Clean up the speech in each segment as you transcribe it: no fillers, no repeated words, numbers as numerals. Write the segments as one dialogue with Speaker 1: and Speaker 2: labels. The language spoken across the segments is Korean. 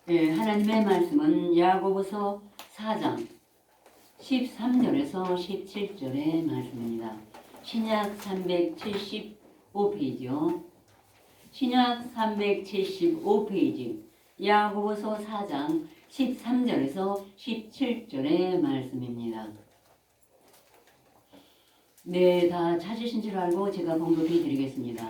Speaker 1: 예, 하나님의 말씀은 야고보서 4장 13절에서 17절의 말씀입니다. 신약 375페이지요. 신약 375페이지 야고보서 4장 13절에서 17절의 말씀입니다. 네, 다 찾으신 줄 알고 제가 봉독해 드리겠습니다.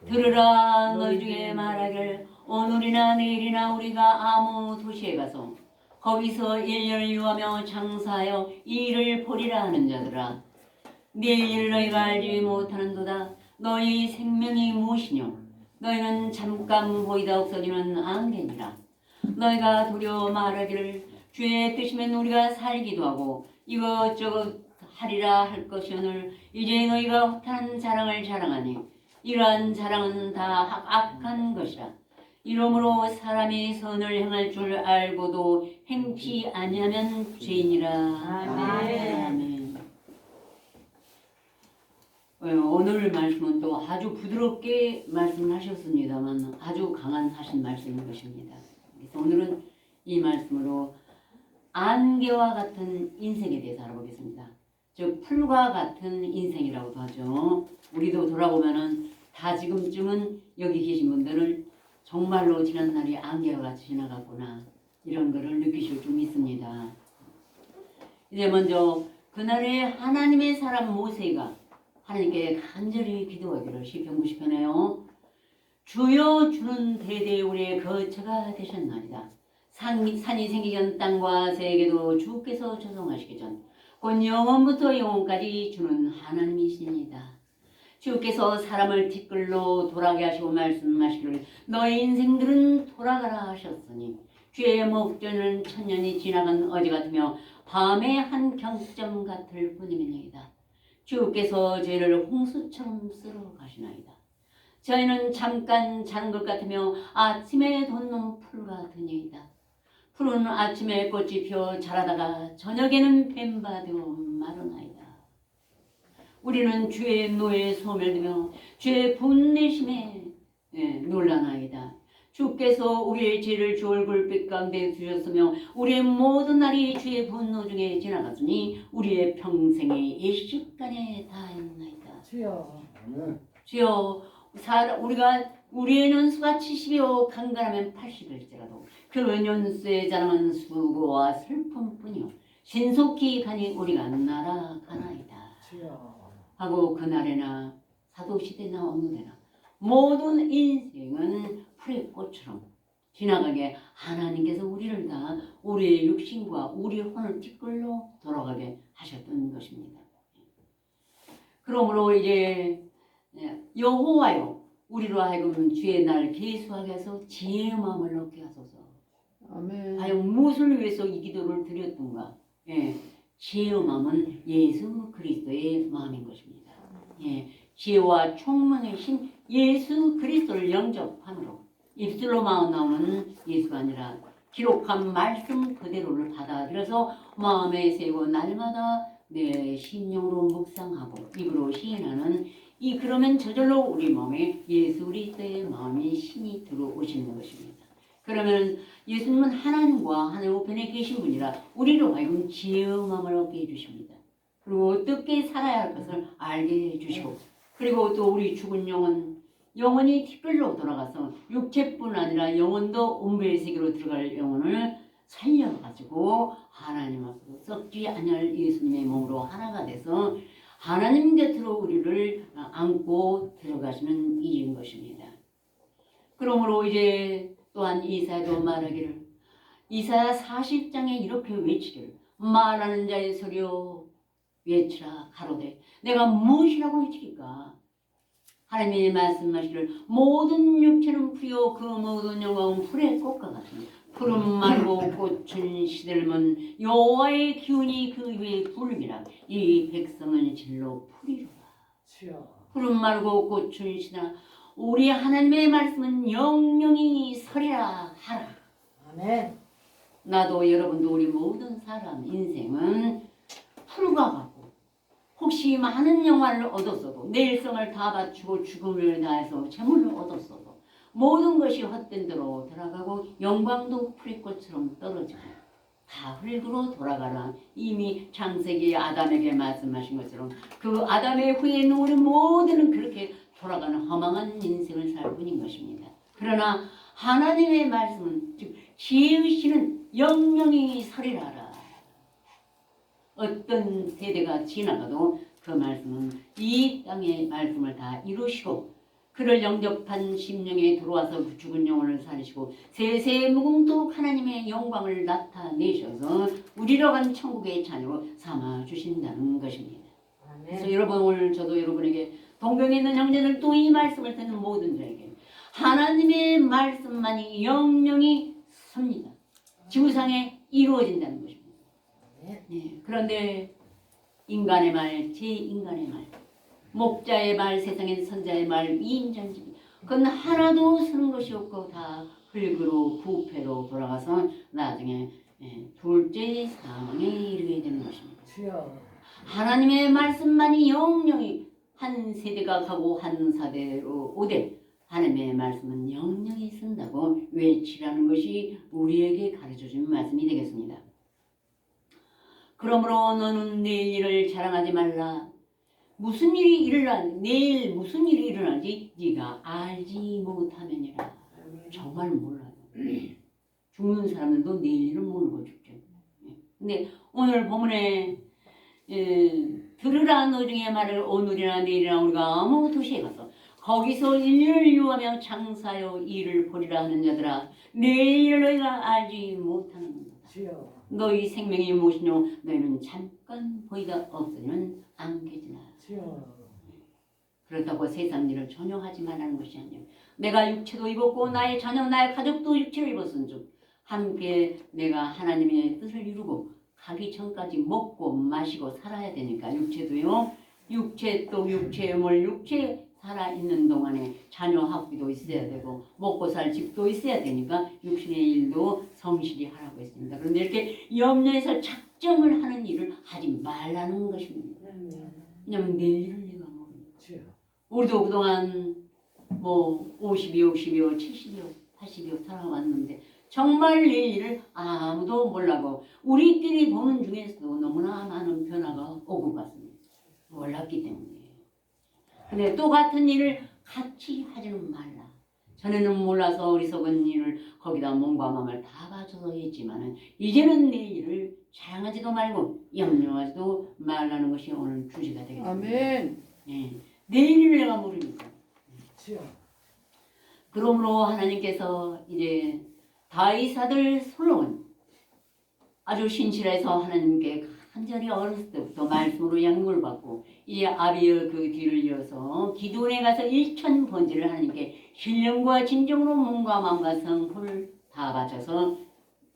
Speaker 1: 들으라, 너희 중에 말하길 오늘이나 내일이나 우리가 아무 도시에 가서 거기서 1년을 유하며 장사하여 이 일을 보리라 하는 자들아, 내일 너희가 알지 못하는도다. 너희 생명이 무엇이뇨? 너희는 잠깐 보이다 없어지는 안개니라. 너희가 두려워 말하기를 주의 뜻이면 우리가 살기도 하고 이것저것 하리라 할 것이오늘 이제 너희가 허탄 자랑을 자랑하니 이러한 자랑은 다 악한 것이라. 이러므로 사람이 선을 행할 줄 알고도 행치 아니하면 죄인이라. 아멘. 아멘. 오늘 말씀은 또 아주 부드럽게 말씀하셨습니다만 아주 강한 하신 말씀인 것입니다. 그래서 오늘은 이 말씀으로 안개와 같은 인생에 대해서 알아보겠습니다. 즉 풀과 같은 인생이라고도 하죠. 우리도 돌아보면은 다 지금쯤은 여기 계신 분들은 정말로 지난 날이 안개와 같이 지나갔구나 이런 거를 느끼실 좀 있습니다. 이제 먼저 그날에 하나님의 사람 모세가 하나님께 간절히 기도하기를 시편 90편에요. 주여 주는 대대 우리의 거처가 되셨나이다. 산이 생기기 전 땅과 세계도 주께서 조성하시기 전 곧 영원부터 영원까지 주는 하나님이시니이다. 주께서 사람을 티끌로 돌아가게 하시고 말씀하시기를 너희 인생들은 돌아가라 하셨으니 주의 목전은 천년이 지나간 어제 같으며 밤의 한 경점 같을 뿐이니이다. 주께서 죄를 홍수처럼 쓸어 가시나이다. 저희는 잠깐 자는 것 같으며 아침에 돋는 풀 같으니이다. 풀은 아침에 꽃이 피어 자라다가 저녁에는 뱀바 되어 마르나이다. 우리는 주의 노에 소멸되며 주의 분내심에 놀라나이다. 주께서 우리의 죄를 주 얼굴빛 가운데 두셨으며 우리의 모든 날이 주의 분노 중에 지나갔으니 우리의 평생이 일식간에 다했나이다.
Speaker 2: 주여.
Speaker 1: 주여, 우리의 년수가 70이요 강건하면 80일지라도 그 년수의 자랑은 수고와 슬픔뿐이요 신속히 가니 우리가 날아가나이다.
Speaker 2: 주여.
Speaker 1: 하고 그날에나 사도시대나 오늘에나 모든 인생은 풀의 꽃처럼 지나가게 하나님께서 우리를 다 우리의 육신과 우리의 혼을 티끌로 돌아가게 하셨던 것입니다. 그러므로 이제 여호와여 우리로 하여금 주의 날 계수하게 해서 지혜의 마음을 얻게 하소서.
Speaker 2: 아멘.
Speaker 1: 과연 무엇을 위해서 이 기도를 드렸던가? 지혜의 마음은 예수 그리스도의 마음인 것입니다. 지혜와 총명의 신 예수 그리스도를 영접함으로 입술로 나오는 예수가 아니라 기록한 말씀 그대로를 받아들여서 마음에 새고 날마다 내 심령으로 묵상하고 입으로 시인하는 그러면 저절로 우리 마음에 예수 그리스도의 마음이 신이 들어오시는 것입니다. 그러면 예수님은 하나님과 하늘 우편에 계신 분이라 우리로 하여금 지혜의 마음을 얻게 해주십니다. 그리고 어떻게 살아야 할 것을 알게 해주시고 그리고 또 우리 죽은 영혼이 티끌로 돌아가서 육체뿐 아니라 영혼도 음부의 세계로 들어갈 영혼을 살려가지고 하나님 앞으로 썩지 아니할 예수님의 몸으로 하나가 돼서 하나님 곁으로 우리를 안고 들어가시는 일인 것입니다. 그러므로 이제 또한 이사야도 말하기를 이사야 40장에 이렇게 외치기를 말하는 자의 소리여 외치라 가로되 내가 무엇이라고 외치리까. 하나님이 말씀하시기를 모든 육체는 풀이요 그 모든 영광은 풀의 꽃과 같으니 푸른 말고 꽃은 시들면 여호와의 기운이 그 위에 부름이라 이 백성은 진로 풀이로라. 푸른 말고 꽃은 시들라 우리 하나님의 말씀은 영영이 서리라 하라.
Speaker 2: 아멘.
Speaker 1: 나도 여러분도 우리 모든 사람 인생은 풀과 같고 혹시 많은 영화를 얻었어도 내 일생을 다 바치고 죽음을 다해서 재물을 얻었어도 모든 것이 헛된 대로 돌아가고 영광도 풀꽃처럼 떨어지고 다 흙으로 돌아가라. 이미 창세기 아담에게 말씀하신 것처럼 그 아담의 후에 있는 우리 모두는 그렇게 돌아가는 허망한 인생을 살 뿐인 것입니다. 그러나 하나님의 말씀은 즉 지으시는 영영이 서리라라. 어떤 세대가 지나가도 그 말씀은 이 땅의 말씀을 다 이루시고 그를 영접한 심령에 들어와서 죽은 영혼을 살리시고 세세 무궁토록 하나님의 영광을 나타내셔서 우리로 간 천국의 자녀로 삼아 주신다는 것입니다. 그래서
Speaker 2: 아멘.
Speaker 1: 여러분 오늘 저도 여러분에게 동경에 있는 형제들 또 이 말씀을 듣는 모든 자에게 하나님의 말씀만이 영영이 섭니다. 지구상에 이루어진다는 것입니다. 네, 그런데 인간의 말, 제-인간의 말, 목자의 말, 세상의 선자의 말, 이인전지 그건 하나도 쓰는 것이 없고 다 흙으로 부패로 돌아가서 나중에 둘째 사망에 이르게 되는 것입니다.
Speaker 2: 주여.
Speaker 1: 하나님의 말씀만이 영영이 한 세대가 가고 한 사대로 오되 하나님의 말씀은 영영이 쓴다고 외치라는 것이 우리에게 가르쳐준 말씀이 되겠습니다. 그러므로 너는 내일 일을 자랑하지 말라. 무슨 일이 일어날지 내일 무슨 일이 일어날지 네가 알지 못하느니라. 정말 몰라요. 죽는 사람들도 내일 일을 모르고 죽죠. 근데 오늘 본문에 들으라 너중의 말을 오늘이나 내일이나 우리가 아무 도시에 가서 거기서 일년을 유하며 장사하여 일을 보리라 하는 자들아 내일을 너희가 알지 못하는도다.
Speaker 2: 주여.
Speaker 1: 너희 생명이 무엇이뇨 너희는 잠깐 보이다 없으면 안개지나.
Speaker 2: 주여.
Speaker 1: 그렇다고 세상 일을 전혀 하지 말라는 것이 아니에요. 내가 육체도 입었고 나의 자녀 나의 가족도 육체를 입었은즉 함께 내가 하나님의 뜻을 이루고 가기 전까지 먹고 마시고 살아야 되니까 육체도요. 육체 또 육체의 뭘 육체 살아있는 동안에 자녀 학비도 있어야 되고 먹고 살 집도 있어야 되니까 육신의 일도 성실히 하라고 했습니다. 그런데 이렇게 염려해서 작정을 하는 일을 하지 말라는 것입니다. 왜냐하면 내일을 내가 모르니까.
Speaker 2: 주여.
Speaker 1: 우리도 그동안 뭐 50이요, 60이요, 70이요, 80이요 살아왔는데 정말 내일을 아무도 몰라고 우리끼리 보는 중에서도 너무나 많은 변화가 오고 갔습니다. 몰랐기 때문이에요. 근데 똑같은 일을 같이 하지는 말라. 전에는 몰라서 어리석은 일을 거기다 몸과 마음을 다 바쳐서 했지만은 이제는 내 일을 자랑하지도 말고 염려하지도 말라는 것이 오늘 주제가 되겠습니다.
Speaker 2: 아멘.
Speaker 1: 네. 내 일을 내가 모르니까.
Speaker 2: 주여.
Speaker 1: 그러므로 하나님께서 이제 다윗 아들 솔로몬 아주 신실해서 하나님께 간절히 어렸을 때부터 말씀으로 양육을 받고 이제 아비의 그 뒤를 이어서 기도원에 가서 1000 번제를 하나님께 신령과 진정으로 몸과 마음과 성품을 다 바쳐서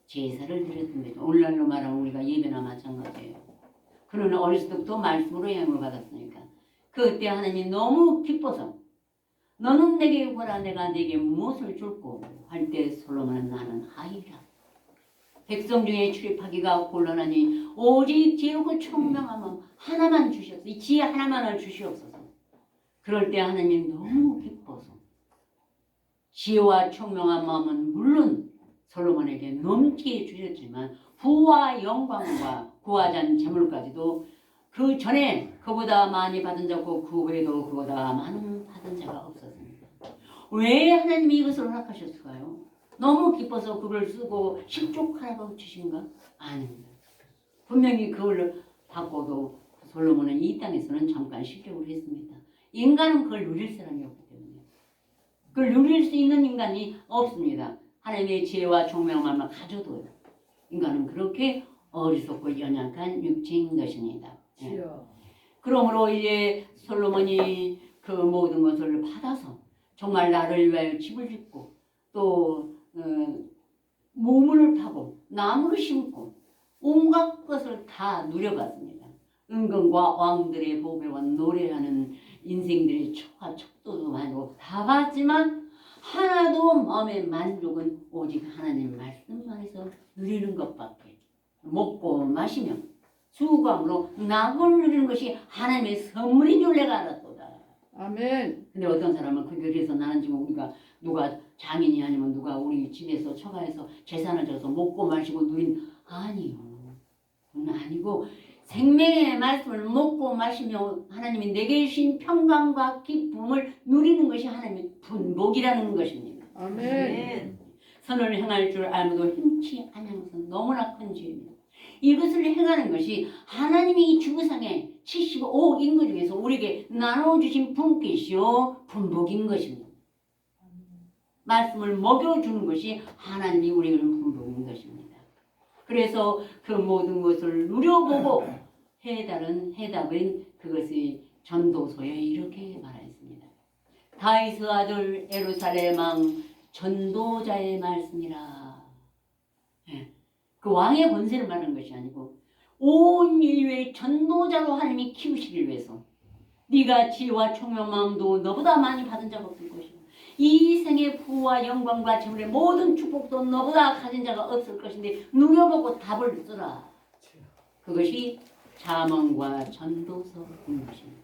Speaker 1: 제사를 드렸던 거죠. 오늘날로 말하면 우리가 예배나 마찬가지예요. 그는 어렸을 때부터 말씀으로 양육을 받았으니까 그때 하나님이 너무 기뻐서 너는 내게 보라 내가 내게 무엇을 줄고 할 때 솔로몬은 나는 아이라. 백성 중에 출입하기가 곤란하니 오직 지혜롭고 청명함 하나만 주시옵소서. 이 지혜 하나만을 주시옵소서. 그럴 때 하나님이 너무 기뻐서 지혜와 청명한 마음은 물론 솔로몬에게 넘치게 주셨지만 부와 영광과 구하잔 재물까지도 그 전에 그보다 많이 받은 자 없고 그 후에도 그보다 많은 받은 자가 없었습니다. 왜 하나님이 이것을 허락하셨을까요? 너무 기뻐서 그걸 쓰고 식족하라고 주신가? 아닙니다. 분명히 그걸 받고도 솔로몬은 이 땅에서는 잠깐 실족을 했습니다. 인간은 그걸 누릴 사람이 없기 때문에 그걸 누릴 수 있는 인간이 없습니다. 하나님의 지혜와 총명함을 가져도요. 인간은 그렇게 어리석고 연약한 육체인 것입니다.
Speaker 2: 주여.
Speaker 1: 그러므로 이제 솔로몬이 그 모든 것을 받아서 정말 나를 위하여 집을 짓고 또 모문을 파고 나무를 심고 온갖 것을 다 누려봤습니다. 은근과 왕들의 보배와 노래하는 인생들의 촉과 촉도도 많고 다 봤지만 하나도 마음의 만족은 오직 하나님 말씀만에서 누리는 것밖에 먹고 마시며 수고함으로 낙을 누리는 것이 하나님의 선물인 줄 내가 알았도다.
Speaker 2: 아멘.
Speaker 1: 근데 어떤 사람은 그래서 나는 지금 우리가 누가 장인이 아니면 누가 우리 집에서 처가에서 재산을 줘서 먹고 마시고 누린 아니요. 그건 아니고 생명의 말씀을 먹고 마시며 하나님이 내게 주신 평강과 기쁨을 누리는 것이 하나님의 분복이라는 것입니다.
Speaker 2: 아멘.
Speaker 1: 선을 행할 줄 알고도 힘치 아니한 것은 너무나 큰 죄입니다. 이것을 행하는 것이 하나님이 이 지구상에 75억 인구 중에서 우리에게 나눠주신 분께시요 분복인 것입니다. 말씀을 먹여주는 것이 하나님이 우리에게 주는 분복인 것입니다. 그래서 그 모든 것을 누려보고 해달은 해답은 그것이 전도서에 이렇게 말하였습니다. 다윗의 아들 예루살렘 왕 전도자의 말씀이라. 그 왕의 권세를 말하는 것이 아니고 온 인류의 전도자로 하나님이 키우시기 위해서 네가 지혜와 총명 마음도 너보다 많이 받은 자가 없을 것이고 이 생의 부와 영광과 재물의 모든 축복도 너보다 가진 자가 없을 것인데 누려보고 답을 쓰라. 그것이 잠언과 전도서인 것입니다.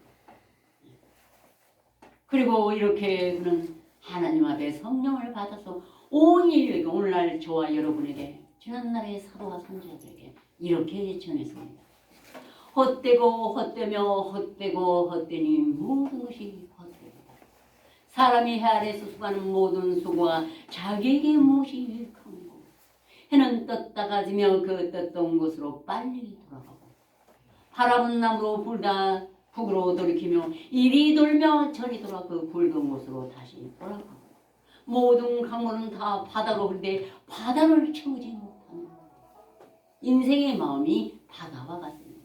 Speaker 1: 그리고 이렇게 그는 하나님 앞에 성령을 받아서 온 인류에게 오늘날 저와 여러분에게 지난날의 사도와 선지자들에게 이렇게 전했습니다. 헛되고 헛되며 헛되고 헛되니 모든 것이 헛되다. 사람이 해 아래에서 수고하는 모든 수고가 자기에게 무엇이 유익한고 해는 떴다가 지며 그 떴던 곳으로 빨리 돌아가고 바람은 남으로 불다 북으로 돌이키며 이리 돌며 저리 돌아 그 굴던 곳으로 다시 돌아가고 모든 강물은 다 바다로 흐르되 바다를 채우지 못하는 인생의 마음이 바다와 같습니다.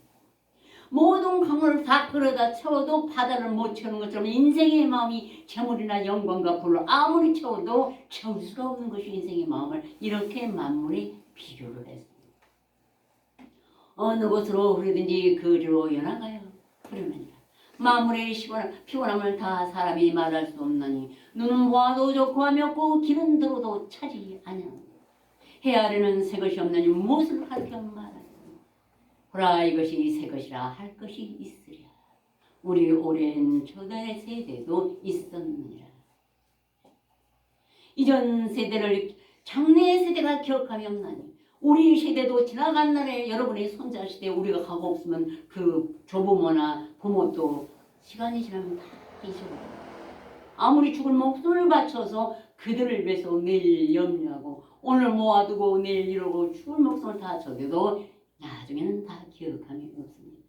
Speaker 1: 모든 강물을 다 끌어다 채워도 바다를 못 채우는 것처럼 인생의 마음이 재물이나 영광과 불로 아무리 채워도 채울 수가 없는 것이 인생의 마음을 이렇게 만물에 비교를 했습니다. 어느 곳으로 흐르든지 그리로 연하가요 흐르느니라. 만물의 피곤함을 다 사람이 말할 수 없나니 눈은 보아도 좋고 하며 고 귀는 들어도 차지 아니하느니라. 해 아래는 새 것이 없나니 무엇을 가르쳐 말하느냐. 보라 이것이 새 것이라 할 것이 있으랴. 우리 오랜 초대 세대도 있었느니라. 이전 세대를 장래 세대가 기억함이 없나니 우리 세대도 지나간 날에 여러분의 손자 시대에 우리가 가고 없으면 그 조부모나 부모도 시간이 지나면 다 잊어버려요. 아무리 죽을 목숨을 바쳐서 그들을 위해서 내일 염려하고 오늘 모아두고 내일 이러고 죽을 목숨을 다 줘도 나중에는 다 기억함이 없습니다.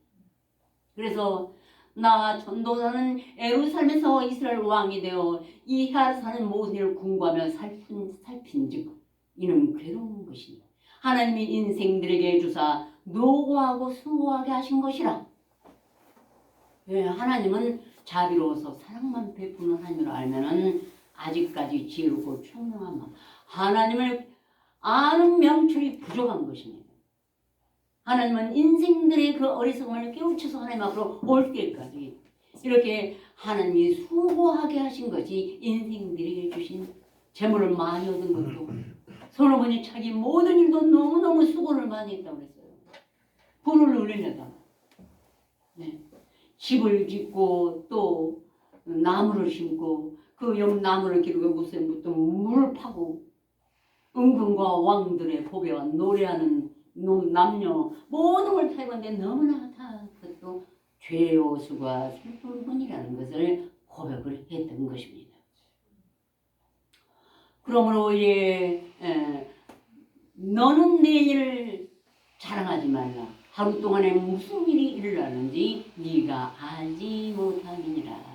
Speaker 1: 그래서 나 전도자는 예루살렘에서 이스라엘 왕이 되어 이하 사는 모든 일을 궁구하며 살핀즉 이는 괴로운 것이니 하나님이 인생들에게 주사 노고하고 수고하게 하신 것이라. 하나님은 자비로워서 사랑만 베푸는 하나님으로 알면은 아직까지 지혜롭고 총명한 마음, 하나님을 아는 명철이 부족한 것입니다. 하나님은 인생들의 그 어리석음을 깨우쳐서 하나님 앞으로 올 때까지 이렇게 하나님이 수고하게 하신 것이 인생들에게 주신 재물을 많이 얻은 것도 솔로몬이 자기 모든 일도 너무너무 수고를 많이 했다고 그랬어요. 부를 누리려다가 집을 짓고 또 나무를 심고 그 옆 나무를 기르고 무슨 또 물을 파고 은근과 왕들의 보배와 노래하는 남녀 모든 걸 타입었는데 너무나 다 그것도 죄요 수가 슬픔뿐이라는 것을 고백을 했던 것입니다. 그러므로 이제 너는 내 일을 자랑하지 말라. 하루 동안에 무슨 일이 일어나는지 네가 알지 못함이니라.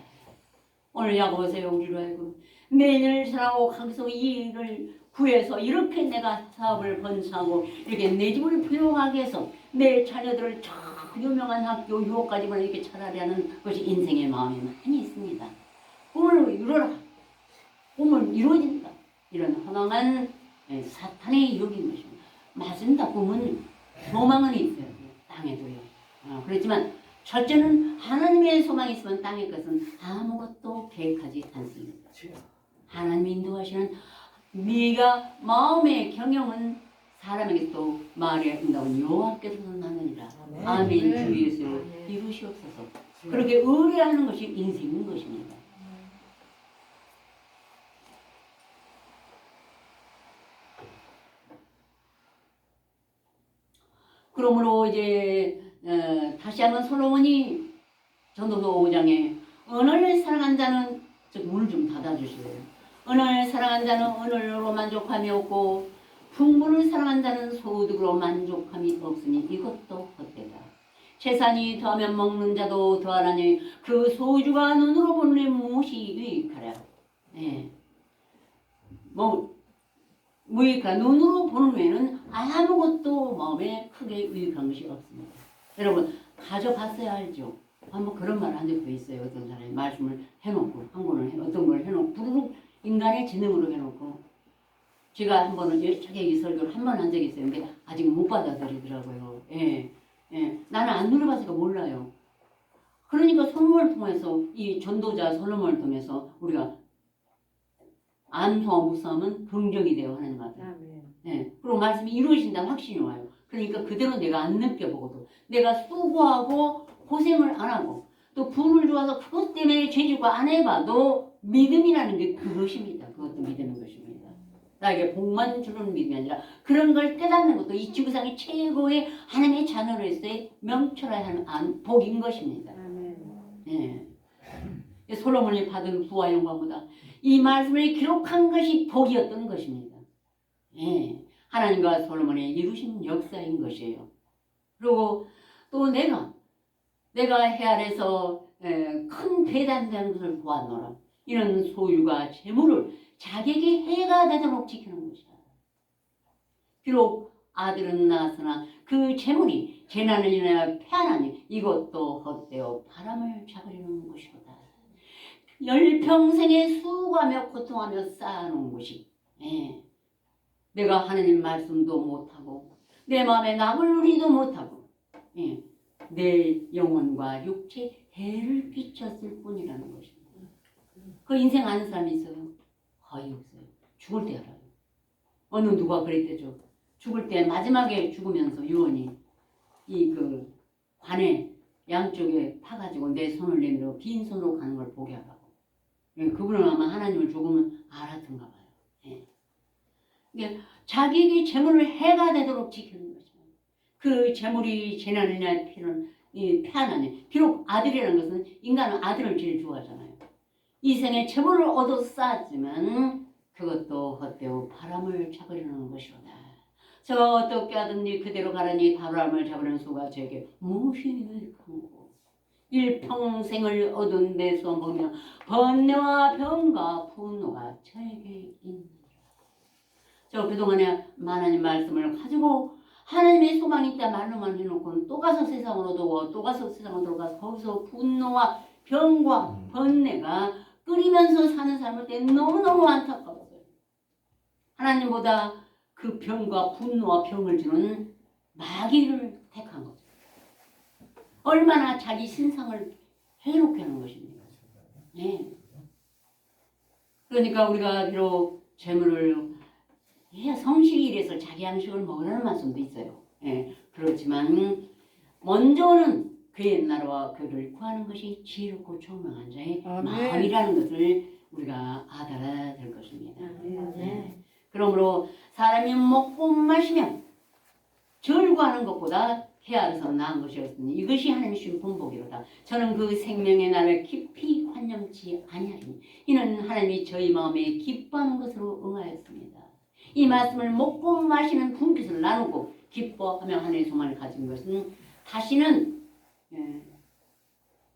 Speaker 1: 오늘 야고보서에 우리로 하여금 내일 사랑하고 거기서 이 일을 구해서 이렇게 내가 사업을 번창하고 이렇게 내 집을 부유하게 해서 내 자녀들을 저 유명한 학교 유학까지 보내 이렇게 차라리 하는 것이 인생의 마음이 많이 있습니다. 꿈을 이루라. 꿈은 이루어진다. 이런 허망한 사탄의 유혹인 것입니다. 맞습니다. 꿈은 소망은 있어요. 땅에도요. 그렇지만 첫째는 하나님의 소망이 있으면 땅의 것은 아무것도 계획하지 않습니다. 하나님이 인도하시는 네가 마음의 경영은 사람에게 또 말해야 한다고 여호와께서 나느니라. 아멘. 주 예수 이루시옵소서. 그렇게 의뢰하는 것이 인생인 것입니다. 그러므로 이제 다시 한번 솔로몬이 전도서 5장에 언어를 사랑한 자는 문을 좀 닫아주시래요. 언어를 사랑한 자는 언어로 만족함이 없고 풍부를 사랑한 자는 소득으로 만족함이 없으니 이것도 헛되다. 재산이 더하면 먹는 자도 더하라니 그 소유가 눈으로 보는 무엇이 유익하랴. 예. 무익하 눈으로 보는 외에는 아무것도 마음에 크게 유익한 것이 없습니다. 여러분 가져봤어야 알죠. 한번 그런 말 한 적도 있어요. 어떤 사람이 말씀을 해놓고 한 권을 어떤 걸 해놓고 부르륵 인간의 지능으로 해놓고 제가 한 번은 자기 설교를 한 번 한 적이 있어요. 근데 아직 못 받아들이더라고요. 예, 예. 나는 안 누려봤으니까 몰라요. 그러니까 솔로몬을 통해서 이 전도자 솔로몬을 통해서 우리가 암소와 무싸움은 긍정이 돼요. 하나님 앞에. 예. 그리고 말씀이 이루어진다는 확신이 와요. 그러니까 그대로 내가 안 느껴보고도 내가 수고하고 고생을 안 하고 또 부를 주어서 그것 때문에 죄지고 안 해봐도 믿음이라는 게 그것입니다. 그것도 믿음인 것입니다. 나에게 복만 주는 믿음이 아니라 그런 걸 깨닫는 것도 이 지구상의 최고의 하나님의 자녀로서의 명철한 복인 것입니다. 예. 솔로몬이 받은 부와 영광보다 이 말씀을 기록한 것이 복이었던 것입니다. 예. 하나님과 솔로몬이 이루신 역사인 것이에요. 그리고 또 내가 해 아래서 큰 배단되는 것을 보았노라. 이런 소유가 재물을 자기에게 해가 되도록 지키는 것이다. 비록 아들은 낳았으나 그 재물이 재난을 인하여 패하나니 이것도 헛되어 바람을 잡으려는 것이로다. 열평생에 수고하며 고통하며 쌓아놓은 것이 내가 하나님 말씀도 못하고 내 마음에 남을 누리도 못하고 내 영혼과 육체에 해를 끼쳤을 뿐이라는 것입니다. 그 인생 아는 사람이 있어요? 거의 없어요. 죽을 때 알아요. 어느 누가 그랬대죠. 죽을 때 마지막에 죽으면서 유언이 이 그 관에 양쪽에 파가지고 내 손을 내밀어 빈 손으로 가는 걸 보게 하라고. 그분은 아마 하나님을 조금은 알았던가 봐요. 그러니까 자기에게 재물을 해가 되도록 지키는 것입니다. 그 재물이 재난을 인하여 패하나니 비록 아들이라는 것은 인간은 아들을 제일 좋아하잖아요. 이 생에 재물을 얻어 쌓았지만 그것도 헛되어 바람을 잡으려는 것이로다. 저 어떻게 하든지 그대로 가라니 바람을 잡으려는 수가 저에게 무엇이 유익한고 일평생을 얻은 데서 보면 번뇌와 병과 분노가 저에게 있느니라. 저 그동안에 하나님 말씀을 가지고 하나님의 소망이 있다 말로만 해놓고는 또 가서 세상으로 도고 또 가서 세상으로 들어가서 거기서 분노와 병과 번뇌가 끓이면서 사는 삶을 때 너무너무 안타까웠어요. 하나님보다 그 병과 분노와 병을 주는 마귀를 택한 거죠. 얼마나 자기 신상을 해롭게 하는 것입니까? 네. 그러니까 우리가 비록 재물을 성실히 일해서 자기 양식을 먹으라는 말씀도 있어요. 그렇지만 먼저는 그의 나라와 그를 구하는 것이 지혜롭고 총명한 자의 마음이라는 것을 우리가 알아야 될 것입니다. 그러므로 사람이 먹고 마시면 절구하는 것보다 해 아래서 나은 것이었으니 이것이 하나님의 주신 본복이로다. 저는 그 생명의 날을 깊이 관념치 아니하리니 이는 하나님이 저희 마음에 기뻐하는 것으로 응하였습니다. 이 말씀을 먹고 마시는 분깃을 나누고 기뻐하며 하나님의 소망을 가진 것은 다시는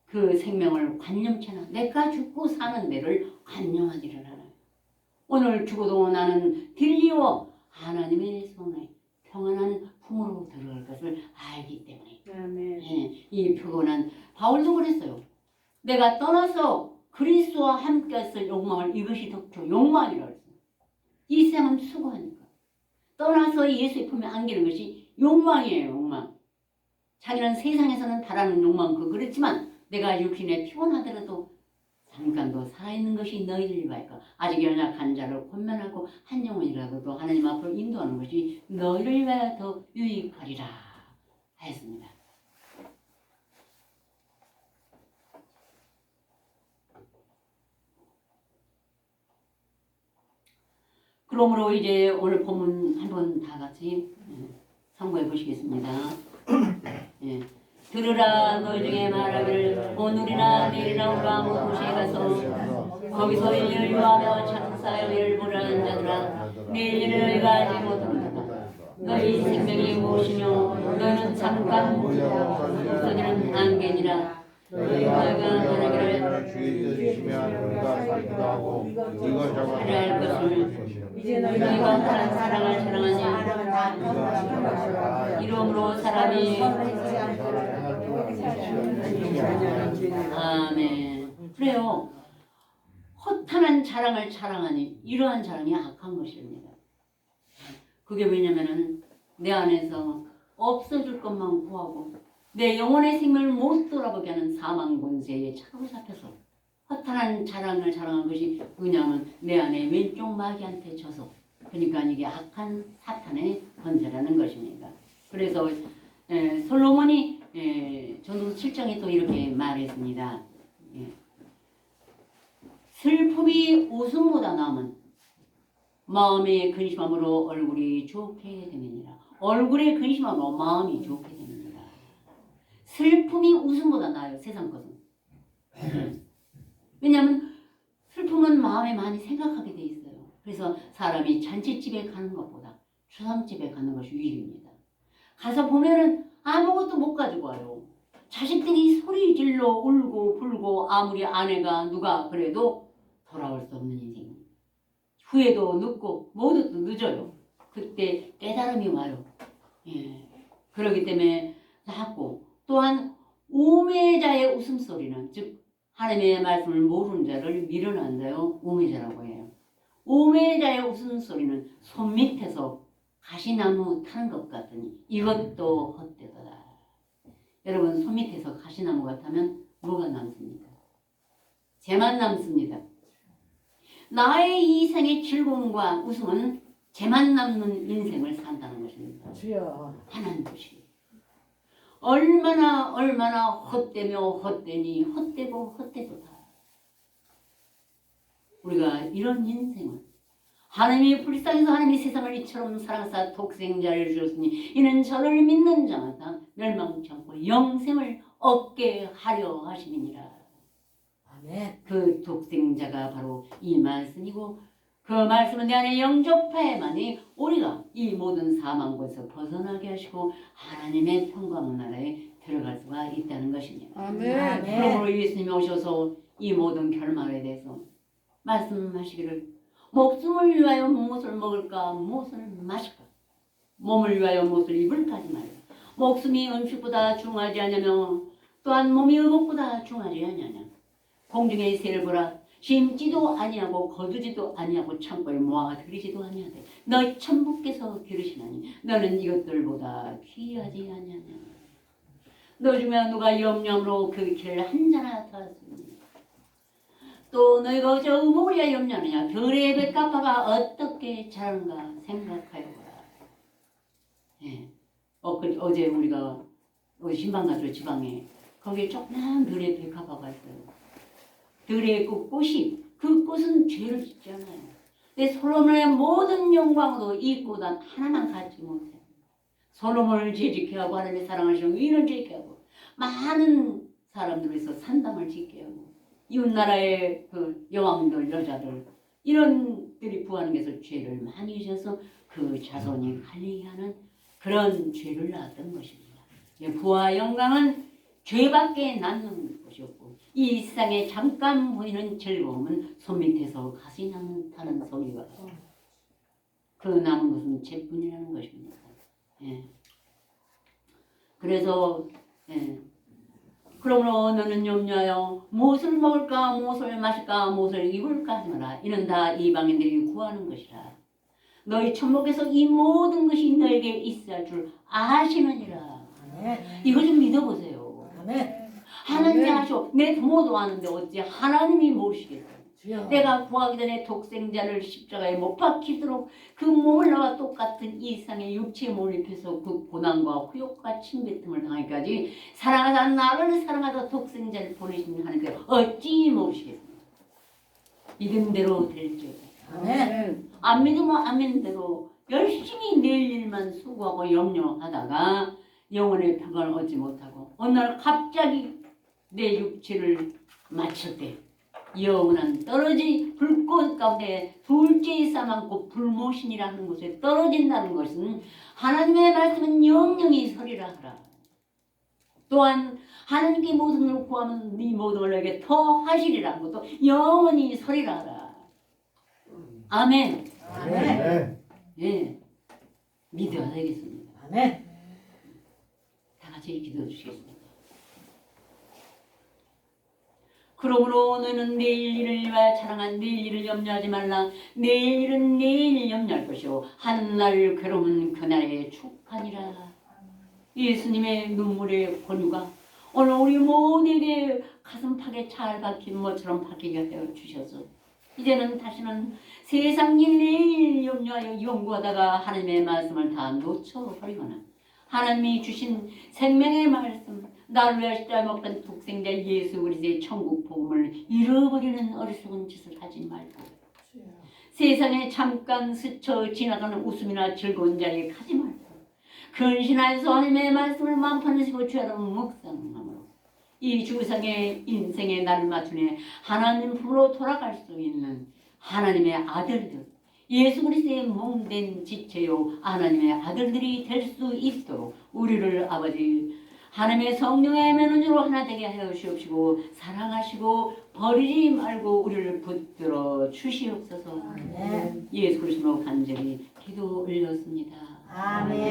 Speaker 1: 그 생명을 관념치 않아 내가 죽고 사는 데를 관념하지를 않아요. 오늘 죽어도 나는 딜리워 하나님의 손에 평안한 품으로 들어갈 것을 알기 때문에 이 표고는 바울도 그랬어요. 내가 떠나서 그리스도와 함께 했을 욕망을 이것이 덕초 욕망이라고 했어요. 이 생은 수고하니까 떠나서 예수의 품에 안기는 것이 욕망이에요. 욕망. 자기는 세상에서는 바라는 욕망 그렇지만 내가 육신에 피곤하더라도 잠깐도 살아있는 것이 너희를 위하여 아직 연약한 자를 권면하고 한 영혼이라도 하나님 앞으로 인도하는 것이 너희를 위하여 더 유익하리라 하였습니다. 그러므로 이제 오늘 본문 한번 다 같이 참고해 보시겠습니다. 예. 들으라 너희 중에 말하기를 오늘이나 내일이나 우리가 뭐 도시에 가서 거기서 일을 요하며 장사여 일을 보라는 자들아 내일 일을 너희가 알지 못하는도다. 너희 생명이 무엇이며 너희는 잠깐 없어지는 안개니라. 너희가 말하기를
Speaker 3: 주의 뜻이시며 너희가 살기도 하고 이걸 잡아
Speaker 1: 할 것을 너희가 다른 사랑을 사랑하니 이름으로 사람이 아멘. 그래요. 허탄한 자랑을 자랑하니 이러한 자랑이 악한 것입니다. 그게 왜냐면은 내 안에서 없어질 것만 구하고 내 영혼의 생명을 못 돌아보게 하는 사망 권세에 차고 잡혀서 허탄한 자랑을 자랑한 것이 뭐냐면 내 안에 왼쪽 마귀한테 져서 그러니까 이게 악한 사탄의 권세라는 것입니다. 그래서 솔로몬이 전도서 7장에 또 이렇게 말했습니다. 슬픔이 웃음보다 나으면 마음의 근심함으로 얼굴이 좋게 되느니라. 얼굴에 근심함으로 마음이 좋게 됩니다. 슬픔이 웃음보다 나아요. 세상 것은. 왜냐하면 슬픔은 마음에 많이 생각하게 돼 있어요. 그래서 사람이 잔치집에 가는 것보다 추상집에 가는 것이 유익입니다. 가서 보면은 아무것도 못 가지고 와요. 자식들이 소리 질러 울고 불고 아무리 아내가 누가 그래도 돌아올 수 없는 인생. 후회도 늦고 모두 늦어요. 그때 깨달음이 와요. 그렇기 때문에 자꾸 또한 우매자의 웃음소리는 즉 하나님의 말씀을 모르는 자를 미련한 자요 우매자라고 해요. 우매자의 웃음소리는 손 밑에서 가시나무 타는 것 같으니 이것도 헛되더라. 여러분 손 밑에서 가시나무가 타면 뭐가 남습니까? 재만 남습니다. 나의 이 생의 즐거움과 웃음은 재만 남는 인생을 산다는 것입니다.
Speaker 2: 주여.
Speaker 1: 하나님 뜻이 얼마나 헛되며 헛되니 헛되고 헛되도다. 우리가 이런 인생은 하나님이 불쌍해서 하나님이 세상을 이처럼 사랑하사 독생자를 주셨으니 이는 저를 믿는 자마다 멸망치 않고 영생을 얻게 하려 하심이니라.
Speaker 2: 아멘.
Speaker 1: 그 독생자가 바로 이 말씀이고 그 말씀은 내 안에 영접해야만이 우리가 이 모든 사망에서 벗어나게 하시고 하나님의 평강한 나라에 들어갈 수가 있다는 것입니다.
Speaker 2: 아멘.
Speaker 1: 그러므로 예수님이 오셔서 이 모든 결말에 대해서 말씀하시기를 목숨을 위하여 무엇을 먹을까 무엇을 마실까 몸을 위하여 무엇을 입을까 하지 말라. 목숨이 음식보다 중하지 않냐며 또한 몸이 의복보다 중하지 않냐냐. 공중의 새를 보라. 심지도 아니하고 거두지도 아니하고 창고에 모아 들이지도 아니하되 너희 천부께서 기르시나니 너는 이것들보다 귀하지 아니하냐. 너 중에 누가 염려함으로 그 길을 한자나 더하였으니 또 너희가 어째 의복을 위하여 염려하느냐. 별의 백합화가 어떻게 자란가 생각하여보라. 어제 우리가 신방 갔죠. 지방에 거기에 조그만 별의 백합화가 있어요. 들의 그 꽃이 그 꽃은 죄를 짓지 않아요. 근데 솔로몬의 모든 영광도 이 꽃 하나만 갖지 못해요. 솔로몬을 죄짓게 하고 하나님의 사랑하시는 위를 짓게 하고 많은 사람들에서 산담을 짓게 하고 이웃나라의 그 여왕들 여자들 이런들이 부하는 것을 죄를 많이 지어서 그 자손이 갈리게 하는 그런 죄를 낳았던 것입니다. 부와 영광은 죄밖에 남는 것이었고 이 세상에 잠깐 보이는 즐거움은 손밑에서 가시 나는 소리가 그 남은 것은 죄뿐이라는 것입니다. 그래서 그러므로 너는 염려하여 무엇을 먹을까 무엇을 마실까 무엇을 입을까 하지 마라. 이는 다 이방인들이 구하는 것이라. 너희 천국에서 이 모든 것이 너에게 있을 줄 아시느니라. 이거 좀 믿어보세요.
Speaker 2: 아멘.
Speaker 1: 하나님이 아셔. 내 부모도 아는데 어찌 하나님이 모르시겠어요. 내가 구하기 전에 독생자를 십자가에 못 박히도록 그 몸을 나와 똑같은 이 세상의 육체에 몰입해서 그 고난과 후욕과 침뱉음을 당하기까지 사랑하다 나를 사랑하다 독생자를 보내신 하나님께 어찌 모르시겠습니까? 믿음대로 될지어다.
Speaker 2: 아멘.
Speaker 1: 안 믿으면 안 믿는 대로 열심히 내 일만 수고하고 염려하다가 영혼의 평강을 얻지 못하고 어느 날 갑자기 내 육체를 마칠 때 영원한 떨어지 불꽃 가운데 둘째 싸만고 불모신이라는 곳에 떨어진다는 것은 하나님의 말씀은 영영이 서리라 하라. 또한 하나님께 모든 걸 구하면 네 모든 걸 내게 더 하시리라는 것도 영원히 서리라 하라. 아멘.
Speaker 2: 아멘.
Speaker 1: 예, 믿어야 되겠습니다.
Speaker 2: 아멘.
Speaker 1: 다 같이 기도해 주시겠습니다. 그러므로 너는 내일 일을 위하여 자랑한 내일 일을 염려하지 말라. 내일 일은 내일 염려할 것이요 한 날 괴로움은 그날의 축하니라. 예수님의 눈물의 권유가 오늘 우리 모두에게 가슴팍에 잘 박힌 것처럼 박히게 하여 주셔서 이제는 다시는 세상 일 내일 염려하여 연구하다가 하나님의 말씀을 다 놓쳐버리거나 하나님이 주신 생명의 말씀 나를 위하여 십자가에 못 박힌 독생자 예수 그리스도의 천국 복음을 잃어버리는 어리석은 짓을 하지 말고 세상에 잠깐 스쳐 지나가는 웃음이나 즐거운 자리에 가지 말고 근신하여서 하나님의 말씀을 마음판에 새고 주야로 묵상함으로 이 주상의 인생의 날을 맞추니 하나님 품으로 돌아갈 수 있는 하나님의 아들들 예수 그리스도의 몸된 지체요 하나님의 아들들이 될 수 있도록 우리를 아버지 하나님의 성령의 면원으로 하나 되게 하여 주옵시고 사랑하시고 버리지 말고 우리를 붙들어 주시옵소서.
Speaker 2: 아멘.
Speaker 1: 예수 그리스도로 간절히 기도 올렸습니다.
Speaker 2: 아멘.